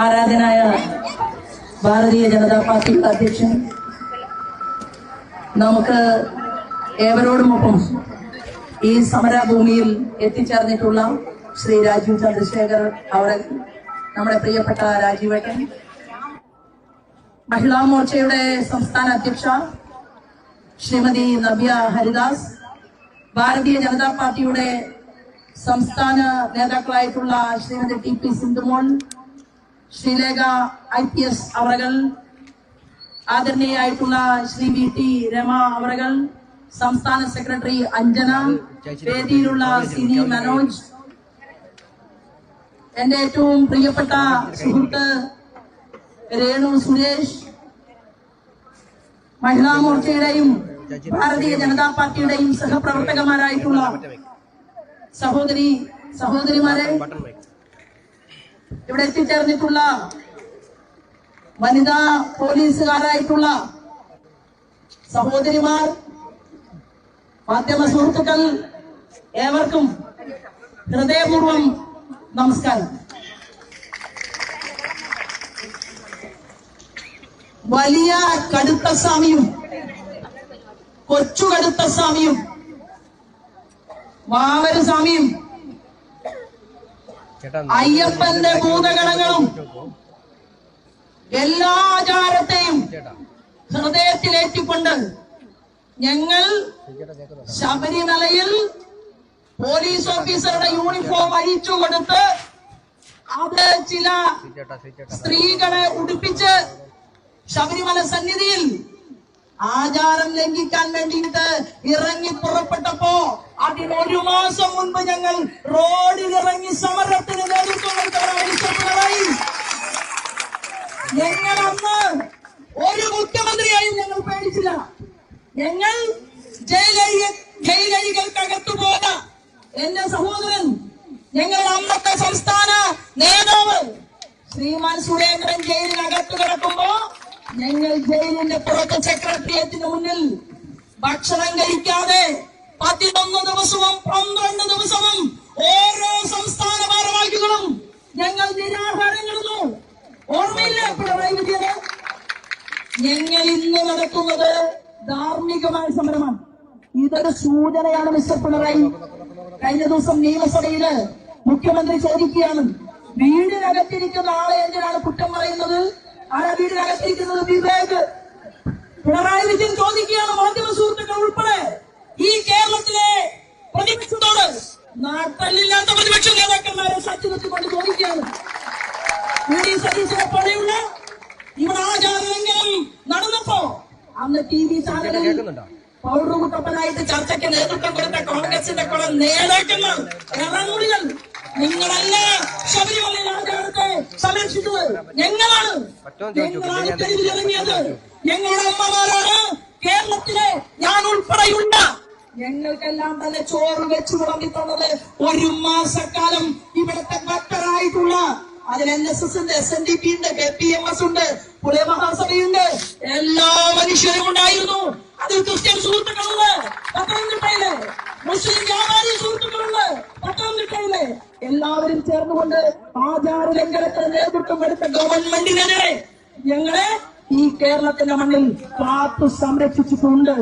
ആരാധനായ Bharatiya Janata party അധ്യക്ഷൻ, നമുക്ക് ഏവരോടുമൊപ്പം ഈ സമരഭൂമിയിൽ എത്തിച്ചേർന്നിട്ടുള്ള ശ്രീ രാജീവ് ചന്ദ്രശേഖർ അവർ, നമ്മുടെ പ്രിയപ്പെട്ട രാജീവേട്ടൻ, മഹിളാ മോർച്ചയുടെ സംസ്ഥാന അധ്യക്ഷ ശ്രീമതി നവ്യ ഹരിദാസ്, ഭാരതീയ ജനതാ പാർട്ടിയുടെ സംസ്ഥാന നേതാക്കളായിട്ടുള്ള Shrimati T P Sindhumol, Sreelekha IPS അവറുകൾ, ആദരണീയായിട്ടുള്ള ശ്രീ വി ടി രമ അവറുകൾ, സംസ്ഥാന സെക്രട്ടറി അഞ്ജന, വേദിയിലുള്ള CD മനോജ്, എന്റെ ഏറ്റവും പ്രിയപ്പെട്ട സുഹൃത്ത് രേണു സുരേഷ്, മഹിളാ മോർച്ചയുടെയും ഭാരതീയ ജനതാ പാർട്ടിയുടെയും സഹപ്രവർത്തകന്മാരായിട്ടുള്ള സഹോദരിമാരെ, ഇവിടെ എത്തിച്ചേർന്നിട്ടുള്ള വനിതാ പോലീസുകാരായിട്ടുള്ള സഹോദരിമാർ, മാധ്യമ സുഹൃത്തുക്കൾ, ഏവർക്കും ഹൃദയപൂർവ്വം നമസ്കാരം. വലിയ കടുത്ത സ്വാമിയും കൊച്ചു കടുത്ത സ്വാമിയും വാവര സ്വാമിയും അയ്യപ്പന്റെ ഭൂതഗണങ്ങളും എല്ലാ ആചാരത്തെയും ഹൃദയത്തിലേറ്റിക്കൊണ്ട് ഞങ്ങൾ ശബരിമലയിൽ പോലീസ് ഓഫീസറുടെ യൂണിഫോം അഴിച്ചു കൊടുത്ത് അത് ചില സ്ത്രീകളെ ഉടുപ്പിച്ച് ശബരിമല സന്നിധിയിൽ ആചാരം ലംഘിക്കാൻ വേണ്ടിയിട്ട് ഇറങ്ങി പുറപ്പെട്ടപ്പോ അതിനൊരു മാസം മുൻപ് ഞങ്ങൾ റോഡിൽ ഇറങ്ങി സമരത്തിന് നേതൃത്വം കൊടുത്തവരായി. ഞങ്ങൾ അന്ന് ഒരു മുഖ്യമന്ത്രിയായും ഞങ്ങൾ പേടിച്ചില്ല. ഞങ്ങൾ ജയിലരികൾക്കകത്തു പോയ എന്റെ സഹോദരൻ, ഞങ്ങളുടെ അന്നത്തെ സംസ്ഥാന നേതാവ് ശ്രീമാൻ സുരേന്ദ്രൻ ജയിലിനകത്ത് കിടക്കുമ്പോ ഞങ്ങൾ ജയിലിന്റെ പുറത്ത് സെക്രട്ടേറിയറ്റിന് മുന്നിൽ ഭക്ഷണം കഴിക്കാതെ 11 ദിവസവും 12 ദിവസവും ഓരോ സംസ്ഥാന ഭാരവാഹികളും ഞങ്ങൾ നിരാഹാരം കിടന്നു. ഓർമ്മയില്ല പിണറായി വിജയന്? ഞങ്ങൾ ഇന്ന് നടത്തുന്നത് ധാർമ്മികമായ സമരമാണ്. ഇതൊരു സൂചനയാണ് മിസ്റ്റർ പിണറായി. കഴിഞ്ഞ ദിവസം നിയമസഭയില് മുഖ്യമന്ത്രി ചോദിക്കുകയാണ്, വീടിനകത്തിരിക്കുന്ന ആളെ എന്തിനാണ് കുറ്റം പറയുന്നത്? ആരാ വീടിനകത്തിരിക്കുന്നത്? വിവേക്. പിണറായി വിജയൻ ചോദിക്കുകയാണ്, മാധ്യമ സുഹൃത്തുക്കൾ ഉൾപ്പെടെ ഈ കേരളത്തിലെ പ്രതിപക്ഷത്തോട്, നാട്ടല്ലില്ലാത്ത പ്രതിപക്ഷ നേതാക്കന്മാരെ സാക്ഷി നിർത്തിക്കൊണ്ട് ചോദിക്കുകയാണ്, VD സതീശനെ പോലെയുള്ള ഇവിടെ ആചാരലംഘനം നടന്നപ്പോ അന്ന് TV ചാനലിൽ പൗരകുട്ടപ്പനായിട്ട് ചർച്ചയ്ക്ക് നേതൃത്വം കൊടുത്ത കോൺഗ്രസിന്റെ കുറെ നേതാക്കന്മാർ, ഇറങ്ങുടികൾ, നിങ്ങളല്ല ശബരിമലയിൽ ആചാരത്തെ സംരക്ഷിച്ചത്, ഞങ്ങളാണ് തെരുവിലിറങ്ങിയത്, ഞങ്ങളുടെ അമ്മമാരാണ് കേരളത്തിലെ ഞാൻ ഉൾപ്പെടെയുണ്ട്. ഞങ്ങൾക്കെല്ലാം തന്നെ ചോറ് വെച്ചു വിളമ്പി തന്നത് 1 മാസക്കാലം ഇവിടുത്തെ ഭക്തരായിട്ടുള്ള, അതിൽ NSS ഉണ്ട്, SNDP ഉണ്ട്, KPMS ഉണ്ട്, പുലയ മഹാസഭയുണ്ട്, എല്ലാ മനുഷ്യരും ഉണ്ടായിരുന്നു. അതിൽ ക്രിസ്ത്യൻ സുഹൃത്തുക്കളുണ്ട് പത്തനംതിട്ടയില്, മുസ്ലിം വ്യാപാരി സുഹൃത്തുക്കളുണ്ട് പത്തനംതിട്ടയില്. എല്ലാവരും ചേർന്നുകൊണ്ട് ആചാര ലംഘനത്തിന് നേതൃത്വം എടുത്ത ഗവൺമെന്റിനെതിരെ ഞങ്ങളെ ഈ കേരളത്തിന്റെ മണ്ണിൽ കാത്തു സംരക്ഷിച്ചിട്ടുണ്ട്.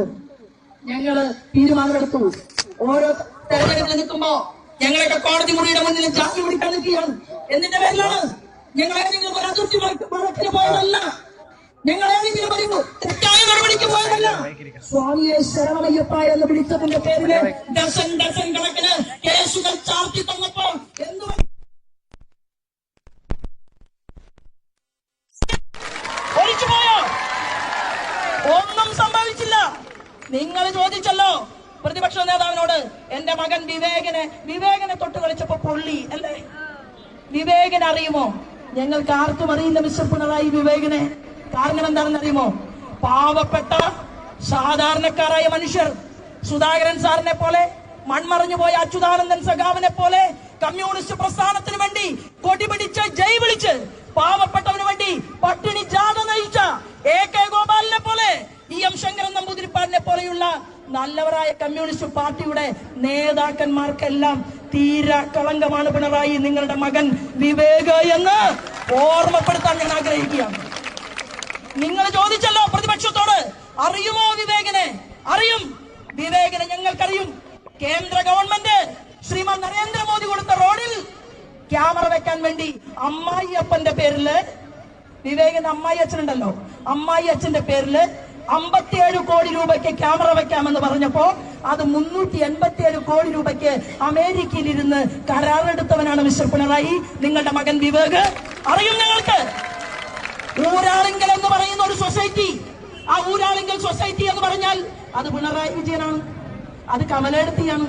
ഞങ്ങള് തീരുമാനമെടുത്തു. ഓരോ തെരഞ്ഞെടുപ്പിൽ നിൽക്കുമ്പോ ഞങ്ങളൊക്കെ കോടതി മുറിയുടെ മുന്നിൽ ജാമ്യം പിടിക്കാൻ നിൽക്കുകയാണ്. എന്തിന്റെ പേരിലാണ്? ഞങ്ങളേതെങ്കിലും ഒരു അതിർത്തി വഴക്കിന് പോയതല്ല, ഞങ്ങളേതെങ്കിലും ഒരു തെറ്റായ നടപടിക്ക് പോയതല്ല. സ്വാമിയെ ശരണമയ്യപ്പ എന്ന് വിളിച്ചതിന്റെ പേരില് ഡസൻ കണക്കിന് കേസുകൾ ചാർത്തി തന്നപ്പോ എന്ത് ഒഴിച്ചുപോയോ? ഒന്നും സംഭവിച്ചില്ല. നിങ്ങൾ ചോദിച്ചല്ലോ പ്രതിപക്ഷ നേതാവിനോട്, എന്റെ മകൻ വിവേകനെ തൊട്ട് കളിച്ചപ്പോ പൊള്ളി അല്ലേ? വിവേകനെ അറിയുമോ? ഞങ്ങൾക്ക് ആർക്കും അറിയില്ല മിസ്റ്റർ പിണറായി വിവേകനെ. കാരണം എന്താണെന്ന് അറിയുമോ? പാവപ്പെട്ട സാധാരണക്കാരായ മനുഷ്യർ, സുധാകരൻ സാറിനെ പോലെ, മൺമറഞ്ഞു പോയ അച്യുതാനന്ദൻ സഖാവിനെ പോലെ, കമ്മ്യൂണിസ്റ്റ് പ്രസ്ഥാനത്തിന് വേണ്ടി കൊടി പിടിച്ച് ജയ് വിളിച്ച് പാവപ്പെട്ടവന് വേണ്ടി പട്ടിണി ജാഥ നയിച്ച AK ഗോപാലിനെ പോലെ, EM ശങ്കരൻ നമ്പൂതിരിപ്പാടിനെ പോലെയുള്ള നല്ലവരായ കമ്മ്യൂണിസ്റ്റ് പാർട്ടിയുടെ നേതാക്കന്മാർക്കെല്ലാം തീരെ കളങ്കമാണ് പിണറായി നിങ്ങളുടെ മകൻ വിവേക് എന്ന് ഓർമ്മപ്പെടുത്താൻ ഞാൻ ആഗ്രഹിക്കുകയാണ്. നിങ്ങൾ ചോദിച്ചല്ലോ പ്രതിപക്ഷത്തോട്, അറിയുമോ വിവേകനെ? അറിയും, വിവേകനെ ഞങ്ങൾക്കറിയും. കേന്ദ്ര ഗവൺമെന്റ് ശ്രീമാൻ നരേന്ദ്രമോദി കൊടുത്ത റോഡിൽ ക്യാമറ വെക്കാൻ വേണ്ടി അമ്മായി അപ്പന്റെ പേരില്, വിവേകന്റെ അമ്മായി അച്ഛനുണ്ടല്ലോ, അമ്മായി അച്ഛന്റെ പേരില് 57 കോടി രൂപയ്ക്ക് ക്യാമറ വെക്കാമെന്ന് പറഞ്ഞപ്പോ അത് 387 കോടി രൂപയ്ക്ക് അമേരിക്കയിൽ ഇരുന്ന് കരാറെടുത്തവനാണ് മിസ്റ്റർ പിണറായി, നിങ്ങളുടെ മകൻ വിവേക്. അറിയും ഞങ്ങൾക്ക്. ഊരാളിങ്കൽ എന്ന് പറയുന്ന ഒരു സൊസൈറ്റി, ആ ഊരാളിങ്കൽ സൊസൈറ്റി എന്ന് പറഞ്ഞാൽ അത് പിണറായി വിജയനാണ്, അത് കമലെടുത്തിയാണ്,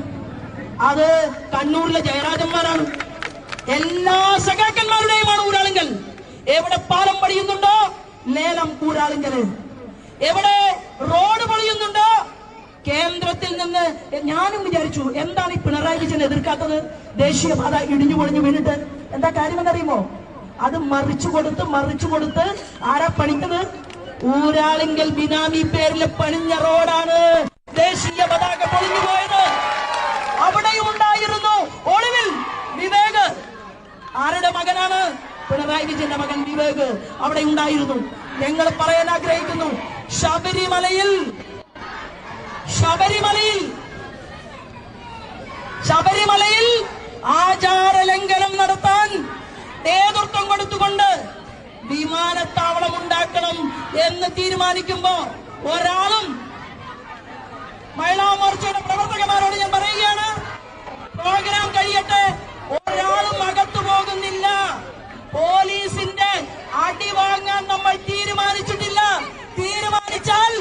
അത് കണ്ണൂരിലെ ജയരാജന്മാരാണ്, എല്ലാ സഖാക്കന്മാരുടെയുമാണ് ഊരാളിങ്കൽ. എവിടെ പാലം പണിയുന്നുണ്ടോ ലേലം ഊരാളിങ്കല്, എവിടെ റോഡ് പണിയുന്നുണ്ടോ കേന്ദ്രത്തിൽ നിന്ന്. ഞാനും വിചാരിച്ചു എന്താണ് ഈ പിണറായി വിജയൻ എതിർക്കാത്തത്, ദേശീയപാത ഇടിഞ്ഞു പൊളിഞ്ഞു വീണിട്ട്. എന്താ കാര്യമെന്നറിയുമോ? അത് മറിച്ചു കൊടുത്ത് ആരാ പണിക്കുന്നത്? ഊരാളിങ്കൽ ബിനാമി പേരിൽ പണിഞ്ഞ റോഡാണ് ദേശീയ പതാക പൊളിഞ്ഞു പോയത്. അവിടെയും ഉണ്ടായിരുന്നു ഒളിവിൽ വിവേക്. ആരുടെ മകനാണ്? പിണറായി വിജയന്റെ മകൻ വിവേക് അവിടെ ഉണ്ടായിരുന്നു. ഞങ്ങൾ പറയാൻ ആഗ്രഹിക്കുന്നു, ശബരിമലയിൽ ആചാരലംഘനം നടത്താൻ നേതൃത്വം കൊടുത്തുകൊണ്ട് വിമാനത്താവളം ഉണ്ടാക്കണം എന്ന് തീരുമാനിക്കുമ്പോ ഒരാളും, മഹിളാ മോർച്ചയുടെ പ്രവർത്തകന്മാരോട് ഞാൻ പറയുകയാണ്, പ്രോഗ്രാം കഴിയട്ടെ, ഒരാളും അകത്തു പോകുന്നില്ല. പോലീസിന്റെ അടി വാങ്ങാൻ നമ്മൾ തീരുമാനിച്ചിട്ടില്ല. തീരുമാനിച്ചാൽ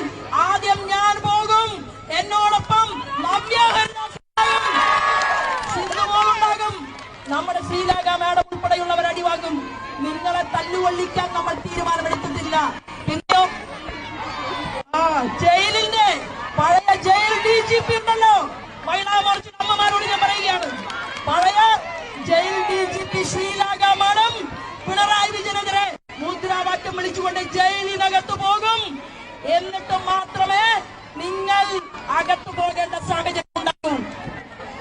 ആദ്യം ഞാൻ പോകും, എന്നോടൊപ്പം സിന്ധുമോളുണ്ടാകും, നമ്മുടെ ശ്രീലാഗ മാഡം ഉൾപ്പെടെയുള്ളവർ അടിവാങ്ങും. നിങ്ങളെ തല്ലുകൊള്ളിക്കാൻ നമ്മൾ തീരുമാനമെടുത്തിട്ടില്ല. പിന്നെയോ ജയിലിന്റെ പഴയ ജയിൽ DGP ഉണ്ടല്ലോ, മഹിളാ മോർച്ച അമ്മമാരോട് ഞാൻ പറയുകയാണ്, പഴയ ജയിൽ DGP ശ്രീലാഗ മാഡം പിണറായി വിജയനെതിരെ മുദ്രാവാക്യം വിളിച്ചുകൊണ്ട് ജയിലിനകത്ത് പോകും. എന്നിട്ട് മാത്രമേ നിങ്ങൾ അകത്തു പോകേണ്ട സാഹചര്യം ഉണ്ടാകൂ.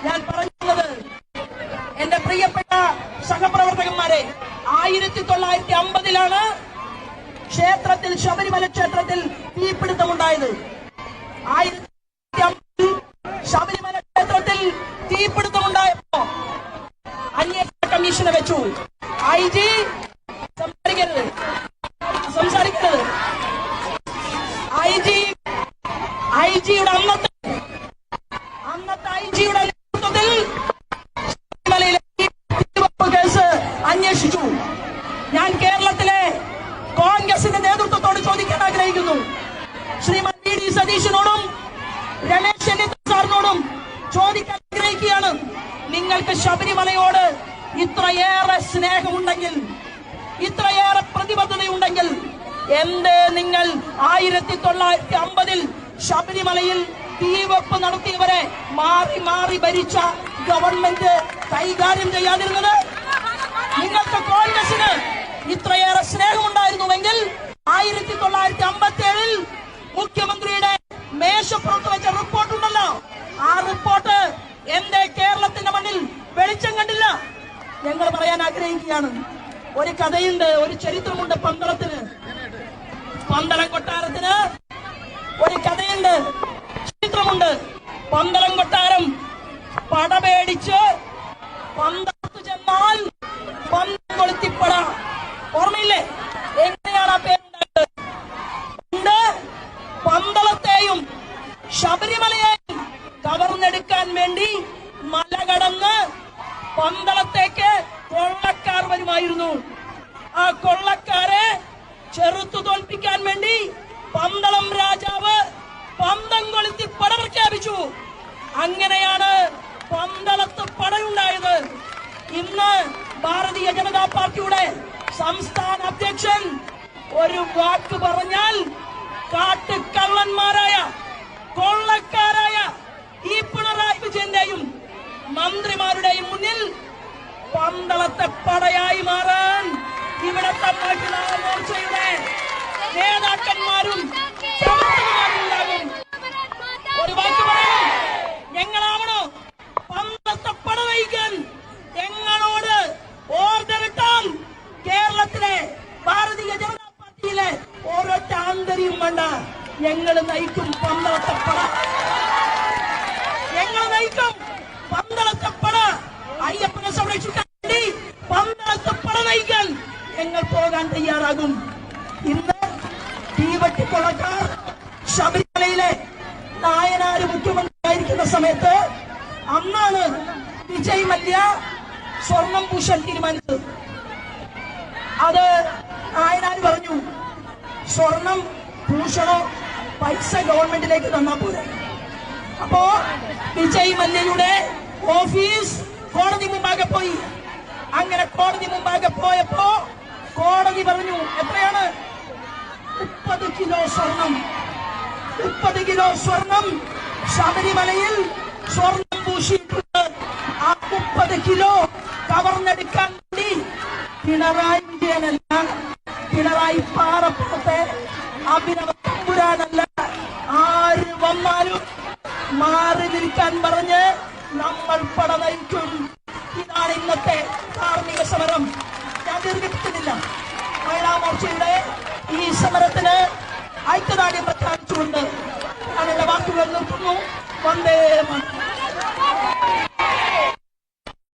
ഞാൻ പറയുന്നത് എന്റെ പ്രിയപ്പെട്ട സഹപ്രവർത്തകന്മാരെ, 1950 ക്ഷേത്രത്തിൽ, ശബരിമല ക്ഷേത്രത്തിൽ തീപിടുത്തമുണ്ടായത്. 1950 ശബരിമല ക്ഷേത്രത്തിൽ തീപിടുത്തമുണ്ടായപ്പോ അന്വേഷണ കമ്മീഷനെ വെച്ചു. IG സംസാരിക്കരുത്. IGയുടെ അന്നത്തെ IGയുടെ നേതൃത്വത്തിൽ ശബരിമലയിലെ തീവെപ്പ് കേസ് അന്വേഷിച്ചു. ഞാൻ കേരളത്തിലെ കോൺഗ്രസിന്റെ നേതൃത്വത്തോട് ചോദിക്കാൻ ആഗ്രഹിക്കുന്നു, ശ്രീമാൻ VD സതീശനോടും രമേശ് ചെന്നിത്തല സാറിനോടും ചോദിക്കാൻ ആഗ്രഹിക്കുകയാണ്, നിങ്ങൾക്ക് ശബരിമലയോട് ഇത്രയേറെ സ്നേഹമുണ്ടെങ്കിൽ, ഇത്രയേറെ പ്രതിബദ്ധതയുണ്ടെങ്കിൽ എന്തേ നിങ്ങൾ 1950 ശബരിമലയിൽ തീവെപ്പ് നടത്തിയവരെ മാറി ഭരിച്ച ഗവൺമെന്റ് കൈകാര്യം ചെയ്യാതിരുന്നത്? നിങ്ങൾക്ക് കോൺഗ്രസിന് ഇത്രയേറെ സ്നേഹമുണ്ടായിരുന്നുവെങ്കിൽ 1957 മുഖ്യമന്ത്രിയുടെ മേശപ്പുറത്ത് വെച്ച റിപ്പോർട്ടുണ്ടല്ലോ, ആ റിപ്പോർട്ട് എന്തേ കേരളത്തിന്റെ മണ്ണിൽ വെളിച്ചം കണ്ടില്ല? ഞങ്ങൾ പറയാൻ ആഗ്രഹിക്കുകയാണ്, ഒരു കഥയുണ്ട്, ഒരു ചരിത്രമുണ്ട് പന്തളം കൊട്ടാരത്തിന് ഒരു കഥയുണ്ട്, ചരിത്രമുണ്ട്. പന്തളം കൊട്ടാരം പടപേടിച്ച് പന്തളത്ത് ചെന്നാൽ പന്തം കൊളുത്തിപ്പട, ഓർമ്മയില്ലേ? എങ്ങനെയാണ് ആ പേരുണ്ടായത്? പന്തളത്തെയും ശബരിമലയെയും കവർന്നെടുക്കാൻ വേണ്ടി മല കടന്ന് പന്തളത്തേക്ക് കൊള്ളക്കാർ വരുമായിരുന്നു. ആ കൊള്ളക്കാരെ ചെറുത്തു തോൽപ്പിക്കാൻ വേണ്ടി പന്തളം രാജാവ് പന്തം കൊളുത്തി പട പ്രഖ്യാപിച്ചു. അങ്ങനെയാണ് പന്തളത്ത് പടയുണ്ടായത്. ഇന്ന് ഭാരതീയ ജനതാ പാർട്ടിയുടെ സംസ്ഥാന അധ്യക്ഷൻ ഒരു വാക്ക് പറഞ്ഞാൽ കാട്ടുകള്ളന്മാരായ കൊള്ളക്കാരായ ഈ പിണറായി വിജയന്റെയും മന്ത്രിമാരുടെയും മുന്നിൽ പന്തളത്തെ പടയായി മാറാൻ ഇവിടത്തെ മഹിളാ മോർച്ചയുടെ നേതാക്കന്മാരും ഉണ്ടാകും. ഒരു വാക്ക് പറയണം, ഞങ്ങളാവണോ പന്തളത്തെ പട വഹിക്കാൻ? ഞങ്ങളോട് ഓർഡർ ഇട്ടാൽ കേരളത്തിലെ ഞങ്ങൾ നയിക്കും പന്തളത്തപ്പട, ഞങ്ങൾ നയിക്കും പന്തളത്തപ്പട. അയ്യപ്പനെ സംരക്ഷിക്കാൻ വേണ്ടി പന്തളത്തപ്പട നയിക്കാൻ ഞങ്ങൾ പോകാൻ തയ്യാറാകും. ഇന്ന് തീവട്ടിക്കൊള്ളക്കാർ ശബരിമലയിലെ നായനാര് മുഖ്യമന്ത്രിയായിരിക്കുന്ന സമയത്ത് അന്നാണ് വിജയ് മല്യ സ്വർണം പൂശാൻ തീരുമാനിച്ചത്. അത് നായനാര് പറഞ്ഞു, സ്വർണം പൂശണോ പൈസ ഗവൺമെന്റിലേക്ക് തന്നാ പോലെ. അപ്പോ വിജയ് മല്യയുടെ ഓഫീസ് കോടതി മുമ്പാകെ പോയി. അങ്ങനെ കോടതി മുമ്പാകെ പോയപ്പോ കോടതി പറഞ്ഞു, എത്രയാണ്? 30 കിലോ സ്വർണം. 30 കിലോ സ്വർണം ശബരിമലയിൽ സ്വർണം പൂശിയിട്ടുണ്ട്. ആ 30 കിലോ കവർന്നെടുക്കാൻ വേണ്ടി പിണറായി വിജയനല്ല, പിണറായി പാറപ്പുറത്തെ അഭിനവ തമ്പുരാനല്ല, ആര് വന്നാലും മാറി നിൽക്കാൻ പറഞ്ഞ് നമ്മൾ പട നയിക്കും. ഇതാണ് ഇന്നത്തെ കാർമിക സമരം. ഞാൻ ദീർഘിപ്പിക്കുന്നില്ല. മഹിളാ മോർച്ചയുടെ ഈ സമരത്തിന് ഐക്യദാർഢ്യം പ്രഖ്യാപിച്ചുകൊണ്ട് ഞാൻ എന്റെ വാക്കുകൾ നിർത്തുന്നു. വന്ദേ മാതരം.